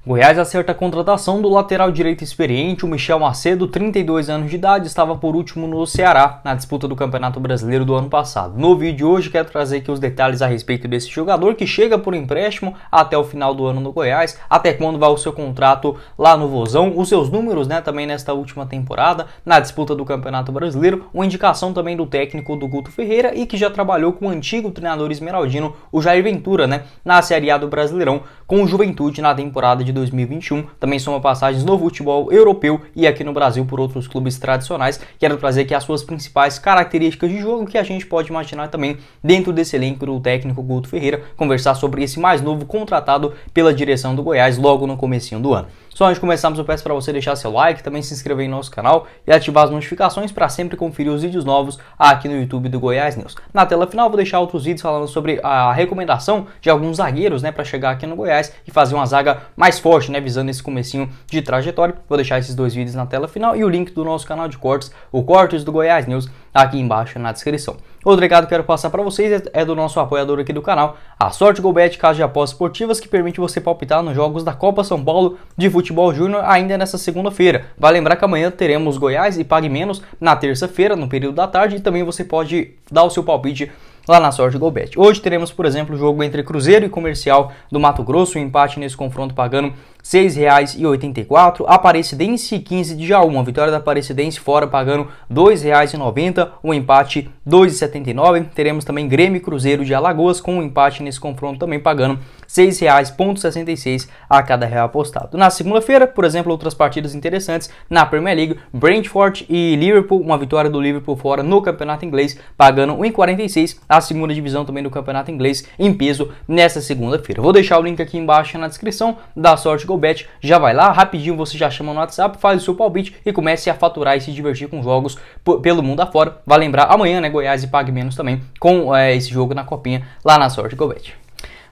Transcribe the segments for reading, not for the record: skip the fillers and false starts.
Goiás acerta a contratação do lateral direito experiente, o Michel Macedo, 32 anos de idade, estava por último no Ceará, na disputa do Campeonato Brasileiro do ano passado. No vídeo de hoje quero trazer aqui os detalhes a respeito desse jogador que chega por empréstimo até o final do ano no Goiás, até quando vai o seu contrato lá no Vozão, os seus números, também nesta última temporada, na disputa do Campeonato Brasileiro, uma indicação também do técnico do Guto Ferreira e que já trabalhou com o antigo treinador esmeraldino, o Jair Ventura, na Série A do Brasileirão, com o Juventude na temporada de 2021, também soma passagens no futebol europeu e aqui no Brasil por outros clubes tradicionais. Quero trazer aqui as suas principais características de jogo que a gente pode imaginar também dentro desse elenco do técnico Guto Ferreira, conversar sobre esse mais novo contratado pela direção do Goiás logo no comecinho do ano. Só antes de começarmos, eu peço para você deixar seu like, também se inscrever em nosso canal e ativar as notificações para sempre conferir os vídeos novos aqui no YouTube do Goiás News. Na tela final vou deixar outros vídeos falando sobre a recomendação de alguns zagueiros, para chegar aqui no Goiás e fazer uma zaga mais forte, visando esse comecinho de trajetória. Vou deixar esses dois vídeos na tela final e o link do nosso canal de cortes, o Cortes do Goiás News, aqui embaixo na descrição. Outro recado que quero passar para vocês é do nosso apoiador aqui do canal, a Sorte GoBet, casa de apostas esportivas que permite você palpitar nos jogos da Copa São Paulo de Futebol Júnior ainda nessa segunda-feira. Vale lembrar que amanhã teremos Goiás e Pague Menos na terça-feira, no período da tarde, e também você pode dar o seu palpite lá na Sorte GoBet. Hoje teremos, por exemplo, o jogo entre Cruzeiro e Comercial do Mato Grosso, um empate nesse confronto pagando R$ 6,84. Aparecidense 15 de Jaú, uma vitória da Aparecidense fora pagando R$ 2,90, um empate R$ 2,79. Teremos também Grêmio e Cruzeiro de Alagoas com um empate nesse confronto também pagando R$ 6,66 a cada real apostado. Na segunda-feira, por exemplo, outras partidas interessantes na Premier League, Brentford e Liverpool, uma vitória do Liverpool fora no Campeonato Inglês pagando R$ 1,46. A segunda divisão também do Campeonato Inglês em peso nessa segunda-feira. Vou deixar o link aqui embaixo na descrição da Sorte GoBet. Já vai lá, rapidinho você já chama no WhatsApp, faz o seu palpite e comece a faturar e se divertir com jogos pelo mundo afora. Vai lembrar, amanhã, Goiás e Pague Menos também com esse jogo na copinha lá na Sorte GoBet.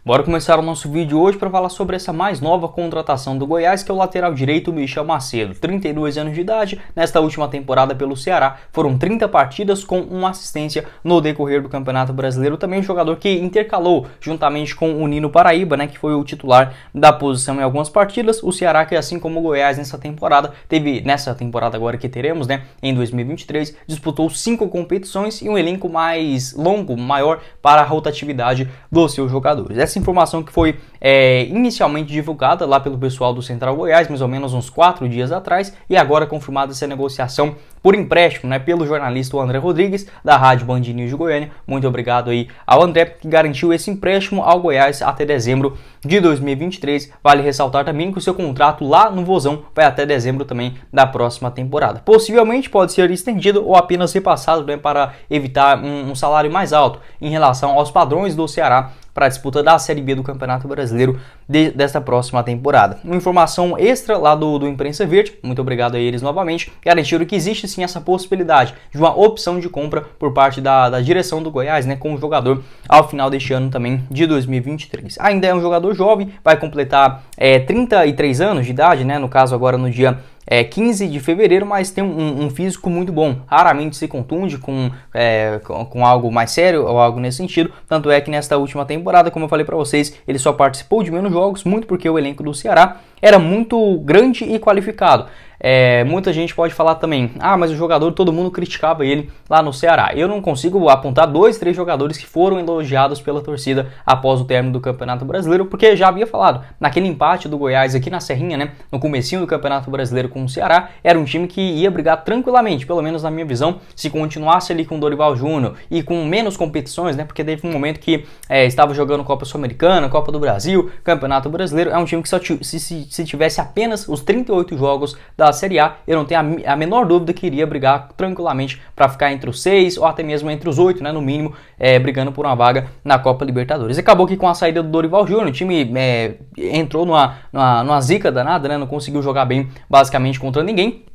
Bora começar o nosso vídeo hoje para falar sobre essa mais nova contratação do Goiás, que é o lateral direito Michel Macedo, 32 anos de idade. Nesta última temporada pelo Ceará, foram 30 partidas com uma assistência no decorrer do Campeonato Brasileiro. Também um jogador que intercalou juntamente com o Nino Paraíba, que foi o titular da posição em algumas partidas. O Ceará, que assim como o Goiás nessa temporada agora que teremos, em 2023, disputou 5 competições e um elenco mais longo, maior para a rotatividade dos seus jogadores. Essa informação que foi inicialmente divulgada lá pelo pessoal do Central Goiás, mais ou menos uns 4 dias atrás, e agora confirmada essa negociação por empréstimo, pelo jornalista André Rodrigues, da Rádio Band News de Goiânia. Muito obrigado aí ao André, que garantiu esse empréstimo ao Goiás até dezembro de 2023. Vale ressaltar também que o seu contrato lá no Vozão vai até dezembro também da próxima temporada. Possivelmente pode ser estendido ou apenas repassado, para evitar um salário mais alto em relação aos padrões do Ceará para a disputa da Série B do Campeonato Brasileiro desta próxima temporada. Uma informação extra lá do Imprensa Verde, muito obrigado a eles novamente, garantiram que existe sim essa possibilidade de uma opção de compra por parte da direção do Goiás, com o jogador ao final deste ano também de 2023. Ainda é um jogador jovem, vai completar 33 anos de idade, no caso agora no dia 15 de fevereiro, mas tem um físico muito bom. Raramente se contunde com algo mais sério ou algo nesse sentido. Tanto é que nesta última temporada, como eu falei para vocês, ele só participou de menos jogos, muito porque o elenco do Ceará era muito grande e qualificado. Muita gente pode falar também, mas o jogador, todo mundo criticava ele lá no Ceará. Eu não consigo apontar 2, 3 jogadores que foram elogiados pela torcida após o término do Campeonato Brasileiro, porque já havia falado, naquele empate do Goiás aqui na Serrinha, no comecinho do Campeonato Brasileiro com o Ceará, era um time que ia brigar tranquilamente, pelo menos na minha visão, se continuasse ali com o Dorival Júnior e com menos competições, porque teve um momento que estava jogando Copa Sul-Americana, Copa do Brasil, Campeonato Brasileiro. É um time que se tivesse apenas os 38 jogos da Série A, eu não tenho a menor dúvida que iria brigar tranquilamente para ficar entre os 6 ou até mesmo entre os 8, no mínimo, brigando por uma vaga na Copa Libertadores. Acabou que com a saída do Dorival Júnior, o time entrou numa zica danada, não conseguiu jogar bem basicamente contra ninguém.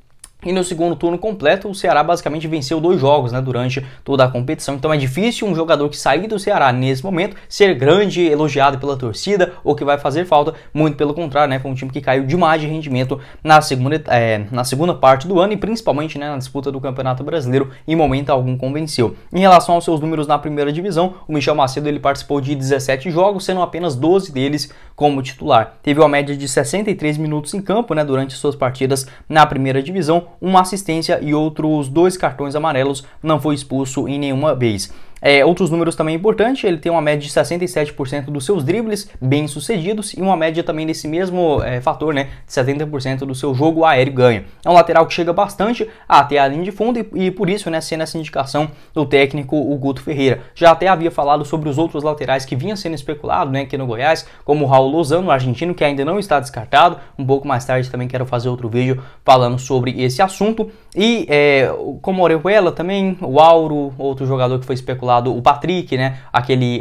E no segundo turno completo, o Ceará basicamente venceu 2 jogos, né, durante toda a competição. Então é difícil um jogador que sair do Ceará nesse momento ser grande, elogiado pela torcida ou que vai fazer falta. Muito pelo contrário, né, foi um time que caiu demais de rendimento na segunda parte do ano e principalmente, né, na disputa do Campeonato Brasileiro, em momento algum convenceu. Em relação aos seus números na primeira divisão, o Michel Macedo ele participou de 17 jogos, sendo apenas 12 deles como titular. Teve uma média de 63 minutos em campo, né, durante suas partidas na primeira divisão, uma assistência e outros 2 cartões amarelos, não foi expulso em nenhuma vez. Outros números também importantes, ele tem uma média de 67% dos seus dribles bem sucedidos e uma média também desse mesmo fator, né, de 70% do seu jogo aéreo ganho. É um lateral que chega bastante até a linha de fundo e por isso, né, sendo essa indicação do técnico o Guto Ferreira. Já até havia falado sobre os outros laterais que vinham sendo especulados, né, aqui no Goiás, como o Raul Lozano, o argentino, que ainda não está descartado. Um pouco mais tarde também quero fazer outro vídeo falando sobre esse assunto. E como o Orejuela também, o Auro, outro jogador que foi especulado, o Patrick, né,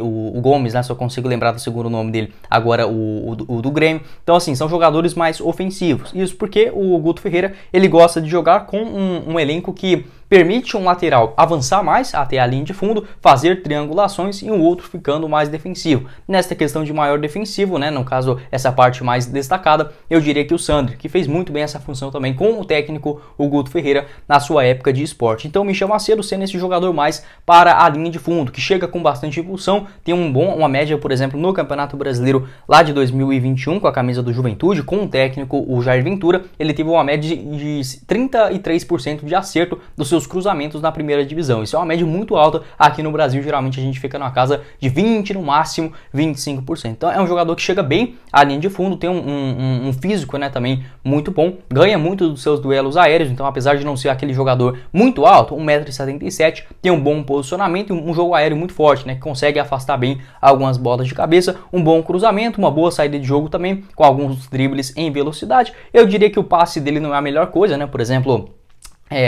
o Gomes, né, só consigo lembrar do segundo nome dele, agora o do Grêmio. Então assim, são jogadores mais ofensivos. Isso porque o Guto Ferreira, ele gosta de jogar com um elenco que permite um lateral avançar mais até a linha de fundo, fazer triangulações e um outro ficando mais defensivo. Nesta questão de maior defensivo, né, no caso essa parte mais destacada, eu diria que o Sandri, que fez muito bem essa função também com o técnico o Guto Ferreira na sua época de esporte. Então o Michel Macedo sendo esse jogador mais para a linha de fundo, que chega com bastante impulsão, tem uma média, por exemplo, no Campeonato Brasileiro lá de 2021 com a camisa do Juventude, com o técnico o Jair Ventura, ele teve uma média de 33% de acerto dos seus cruzamentos na primeira divisão. Isso é uma média muito alta. Aqui no Brasil, geralmente a gente fica numa casa de 20%, no máximo 25%. Então é um jogador que chega bem à linha de fundo, tem um físico, né, também muito bom, ganha muito dos seus duelos aéreos, então apesar de não ser aquele jogador muito alto, 1,77 m, tem um bom posicionamento e um jogo aéreo muito forte, né, que consegue afastar bem algumas bolas de cabeça, um bom cruzamento, uma boa saída de jogo também, com alguns dribles em velocidade. Eu diria que o passe dele não é a melhor coisa, né, por exemplo,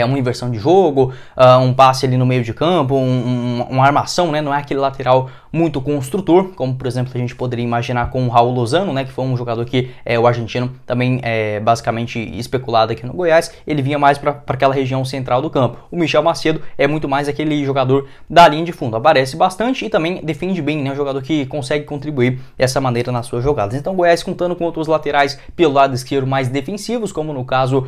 uma inversão de jogo, um passe ali no meio de campo, uma armação, né? Não é aquele lateral muito construtor, como por exemplo a gente poderia imaginar com o Raul Lozano, né? Que foi um jogador que o argentino também basicamente especulado aqui no Goiás. Ele vinha mais para aquela região central do campo. O Michel Macedo é muito mais aquele jogador da linha de fundo, aparece bastante e também defende bem, né? Um jogador que consegue contribuir dessa maneira nas suas jogadas. Então o Goiás contando com outros laterais pelo lado esquerdo mais defensivos, como no caso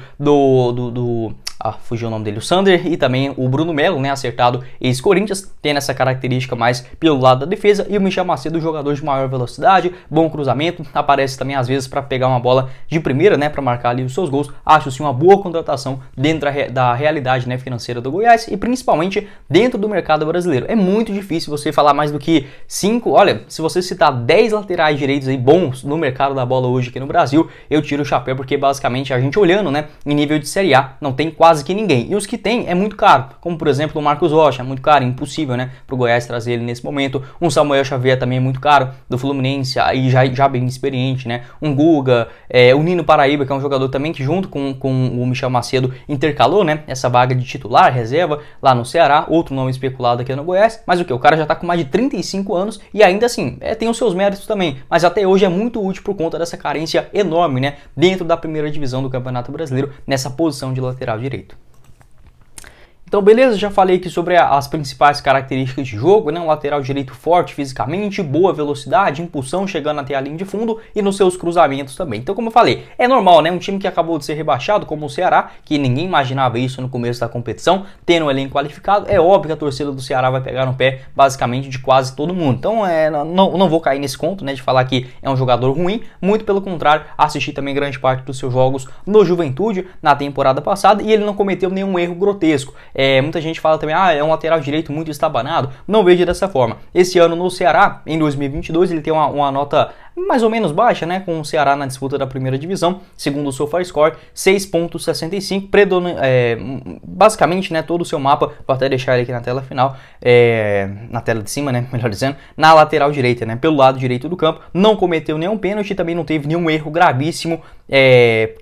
fugiu o nome dele, o Sander, e também o Bruno Melo, né, acertado ex-Corinthians, tendo essa característica mais pelo lado da defesa, e o Michel Macedo, jogador de maior velocidade, bom cruzamento, aparece também às vezes para pegar uma bola de primeira, né, para marcar ali os seus gols. Acho sim uma boa contratação dentro da realidade, né, financeira do Goiás e principalmente dentro do mercado brasileiro. É muito difícil você falar mais do que 5, olha, se você citar 10 laterais direitos aí bons no mercado da bola hoje aqui no Brasil, eu tiro o chapéu, porque basicamente a gente olhando, né, em nível de Série A, não tem quase que ninguém. E os que tem é muito caro, como por exemplo o Marcos Rocha, é muito caro, impossível, né, pro Goiás trazer ele nesse momento. Um Samuel Xavier também é muito caro, do Fluminense, aí já bem experiente, né. Um Guga, o Nino Paraíba, que é um jogador também que junto com o Michel Macedo intercalou, né, essa vaga de titular, reserva, lá no Ceará, outro nome especulado aqui no Goiás, mas o que? O cara já tá com mais de 35 anos e ainda assim, tem os seus méritos também, mas até hoje é muito útil por conta dessa carência enorme, né, dentro da primeira divisão do Campeonato Brasileiro, nessa posição de lateral direito. Então beleza, já falei aqui sobre as principais características de jogo, né? Um lateral direito forte fisicamente, boa velocidade, impulsão chegando até a linha de fundo e nos seus cruzamentos também. Então como eu falei, é normal, né? Um time que acabou de ser rebaixado como o Ceará, que ninguém imaginava isso no começo da competição, tendo um elenco qualificado, é óbvio que a torcida do Ceará vai pegar no pé basicamente de quase todo mundo. Então não vou cair nesse conto, né? De falar que é um jogador ruim, muito pelo contrário, assisti também grande parte dos seus jogos no Juventude na temporada passada e ele não cometeu nenhum erro grotesco. Muita gente fala também, é um lateral direito muito estabanado. Não vejo dessa forma. Esse ano no Ceará, em 2022, ele tem uma nota mais ou menos baixa, né, com o Ceará na disputa da primeira divisão, segundo o SofaScore, 6.65, basicamente, né, todo o seu mapa, vou até deixar ele aqui na tela final, na tela de cima, né, melhor dizendo, na lateral direita, né, pelo lado direito do campo, não cometeu nenhum pênalti, também não teve nenhum erro gravíssimo,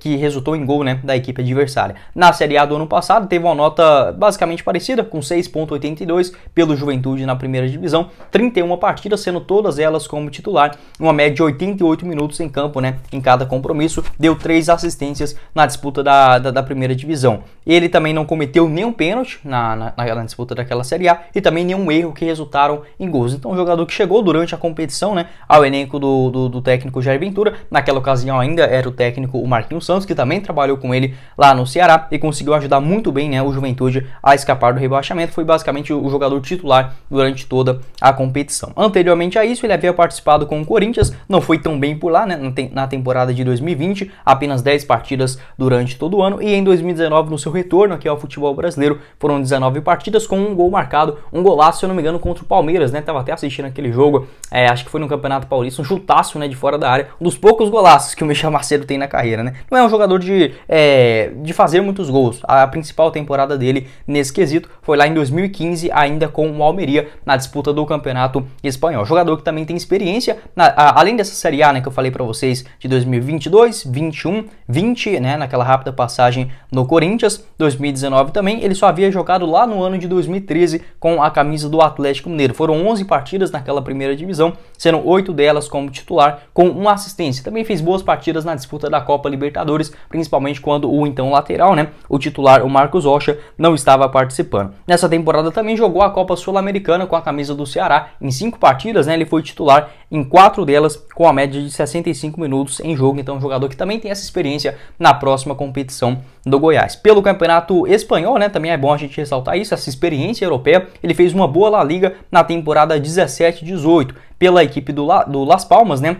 que resultou em gol, né, da equipe adversária. Na Série A do ano passado, teve uma nota basicamente parecida, com 6.82 pelo Juventude na primeira divisão, 31 partidas, sendo todas elas como titular, uma média de 88 minutos em campo, né, em cada compromisso, deu 3 assistências na disputa da primeira divisão. ele também não cometeu nenhum pênalti na disputa daquela Série A e também nenhum erro que resultaram em gols. Então, um jogador que chegou durante a competição, né, ao elenco do técnico Jair Ventura. Naquela ocasião ainda era o técnico o Marquinhos Santos, que também trabalhou com ele lá no Ceará e conseguiu ajudar muito bem, né, o Juventude a escapar do rebaixamento. Foi basicamente o jogador titular durante toda a competição. Anteriormente a isso, ele havia participado com o Corinthians, não foi tão bem por lá, né, na temporada de 2020, apenas 10 partidas durante todo o ano, e em 2019, no seu retorno aqui ao futebol brasileiro, foram 19 partidas com um gol marcado, um golaço, se eu não me engano, contra o Palmeiras, né, tava até assistindo aquele jogo, acho que foi no Campeonato Paulista, um chutaço, né, de fora da área, um dos poucos golaços que o Michel Macedo tem na carreira, né, não é um jogador de fazer muitos gols, a principal temporada dele nesse quesito foi lá em 2015, ainda com o Almeria, na disputa do Campeonato Espanhol, jogador que também tem experiência, além dessa Série A, né, que eu falei pra vocês, de 2022, 21, 20, né, naquela rápida passagem no Corinthians, 2019 também, ele só havia jogado lá no ano de 2013 com a camisa do Atlético Mineiro. Foram 11 partidas naquela primeira divisão, sendo 8 delas como titular, com uma assistência. Também fez boas partidas na disputa da Copa Libertadores, principalmente quando o então lateral, né, o titular, o Marcos Rocha, não estava participando. Nessa temporada também jogou a Copa Sul-Americana com a camisa do Ceará. Em 5 partidas, né, ele foi titular em 4 delas, com a média de 65 minutos em jogo. Então, um jogador que também tem essa experiência na próxima competição do Goiás. Pelo Campeonato Espanhol, né, também é bom a gente ressaltar isso, essa experiência europeia. Ele fez uma boa La Liga na temporada 17-18 pela equipe do Las Palmas, né?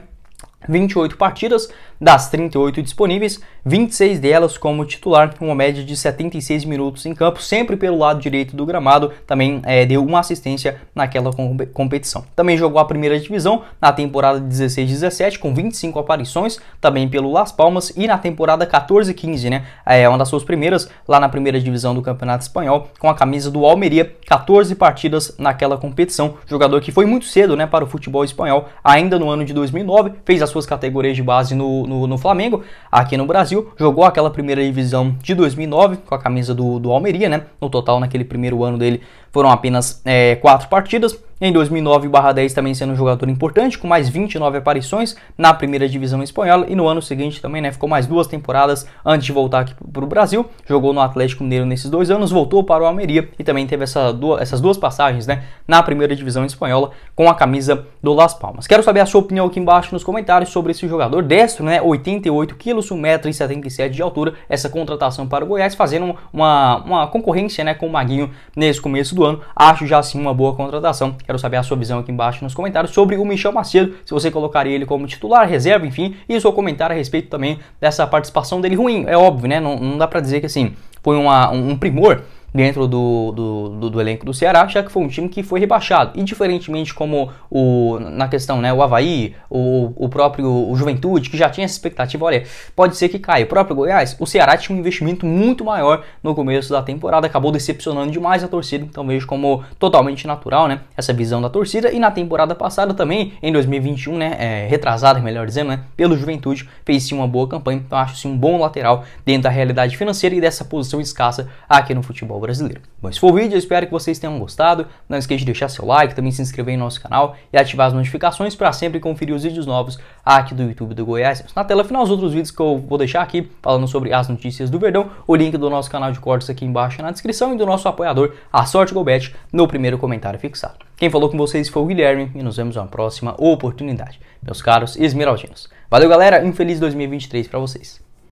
28 partidas, das 38 disponíveis, 26 delas como titular, com uma média de 76 minutos em campo, sempre pelo lado direito do gramado, também deu uma assistência naquela competição. Também jogou a primeira divisão na temporada 16-17, com 25 aparições, também pelo Las Palmas, e na temporada 14-15, né, uma das suas primeiras lá na primeira divisão do Campeonato Espanhol, com a camisa do Almeria, 14 partidas naquela competição, jogador que foi muito cedo, né, para o futebol espanhol, ainda no ano de 2009, fez as suas categorias de base no Flamengo, aqui no Brasil, jogou aquela primeira divisão de 2009 com a camisa do Almeria, né? No total, naquele primeiro ano dele, foram apenas 4 partidas. Em 2009/10 também sendo um jogador importante, com mais 29 aparições na primeira divisão espanhola, e no ano seguinte também, né, ficou mais 2 temporadas antes de voltar aqui para o Brasil, jogou no Atlético Mineiro nesses 2 anos, voltou para o Almeria e também teve essas duas passagens, né, na primeira divisão espanhola com a camisa do Las Palmas. Quero saber a sua opinião aqui embaixo nos comentários sobre esse jogador destro, né, 88 quilos, 1,77 m de altura, essa contratação para o Goiás, fazendo uma concorrência, né, com o Maguinho nesse começo do ano. Acho já assim uma boa contratação. Quero saber a sua visão aqui embaixo nos comentários sobre o Michel Macedo, se você colocaria ele como titular, reserva, enfim, e o seu comentário a respeito também dessa participação dele ruim. É óbvio, né? Não dá pra dizer que assim foi um primor dentro do elenco do Ceará, já que foi um time que foi rebaixado. E diferentemente como na questão, né, o Avaí, o próprio Juventude, que já tinha essa expectativa, olha, pode ser que caia. O próprio Goiás, o Ceará tinha um investimento muito maior no começo da temporada, acabou decepcionando demais a torcida, então vejo como totalmente natural, né, essa visão da torcida. E na temporada passada também, em 2021, né, retrasada, melhor dizendo, né, pelo Juventude, fez sim uma boa campanha, então acho sim um bom lateral dentro da realidade financeira e dessa posição escassa aqui no futebol brasileiro. Bom, esse foi o vídeo, eu espero que vocês tenham gostado. Não esqueça de deixar seu like, também se inscrever em nosso canal e ativar as notificações para sempre conferir os vídeos novos aqui do YouTube do Goiás. Na tela final, os outros vídeos que eu vou deixar aqui, falando sobre as notícias do Verdão, o link do nosso canal de cortes aqui embaixo na descrição e do nosso apoiador, a Sorte Golbet, no primeiro comentário fixado. Quem falou com vocês foi o Guilherme e nos vemos na próxima oportunidade, meus caros esmeraldinos. Valeu, galera, um feliz 2023 para vocês.